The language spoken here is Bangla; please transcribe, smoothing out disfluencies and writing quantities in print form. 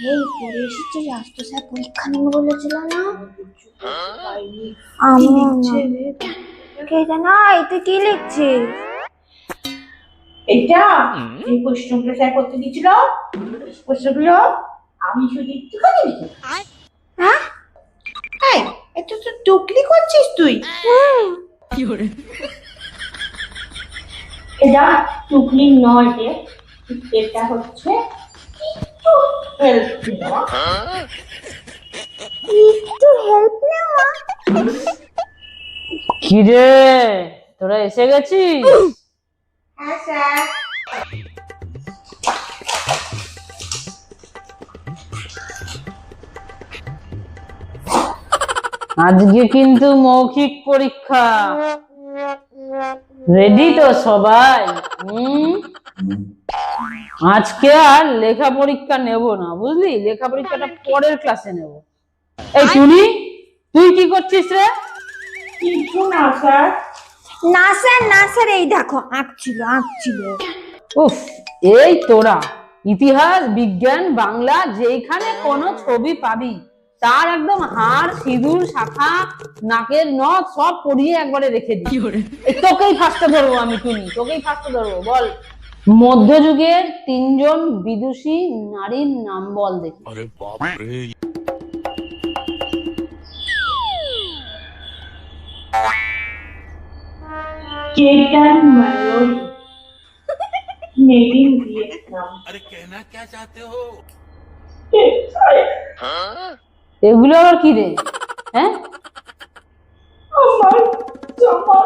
এই পড়ে এসেছি, রাষ্ট্র স্যার পরীক্ষা নেবে বলেছিল না? আমার কে জানা। তুই কি লিখছিস? এটা এই প্রশ্নগুলো স্যার করতে দিয়েছিল, প্রশ্নগুলো আমি শুধু একটুখানি লিখে। হ্যাঁ, এই এটা তো টুকলি করছিস তুই। এটা টুকলি নয় রে, এটা হচ্ছে একটু হেল্প নেওয়া। একটু হেল্প নেওয়া। কিরে, তোরা এসে গেছিস? হ্যাঁ স্যার। আজকে কিন্তু মৌখিক পরীক্ষা, রেডি তো সবাই? আজকে আর লেখা পরীক্ষা নেব না, বুঝলি? লেখা পরীক্ষাটা পরের ক্লাসে নেব। এই টুনি, তুই কি করছিস রে? কিছু না স্যার। না স্যার, না স্যার, এই দেখো আঁকছিল। উফ, এই তোরা ইতিহাস, বিজ্ঞান, বাংলা যেখানে কোনো ছবি পাবি তার একদম হাড়, সিঁদুর, শাখা, নাকের নথ সব পরিয়ে একবারে রেখে দিই। তোকেই ফার্স্টে ধরবো আমি, টুনি, তোকেই ফার্স্টে ধরবো। বল, মধ্যযুগের 3জন বিদুষী নারীর নাম বল দেখি। अरे बाप रे। केतन मलोई, मेड इन वियतनाम। अरे कहना क्या चाहते हो? এগুলো আবার কি রে? হ্যাঁ, আমার জামা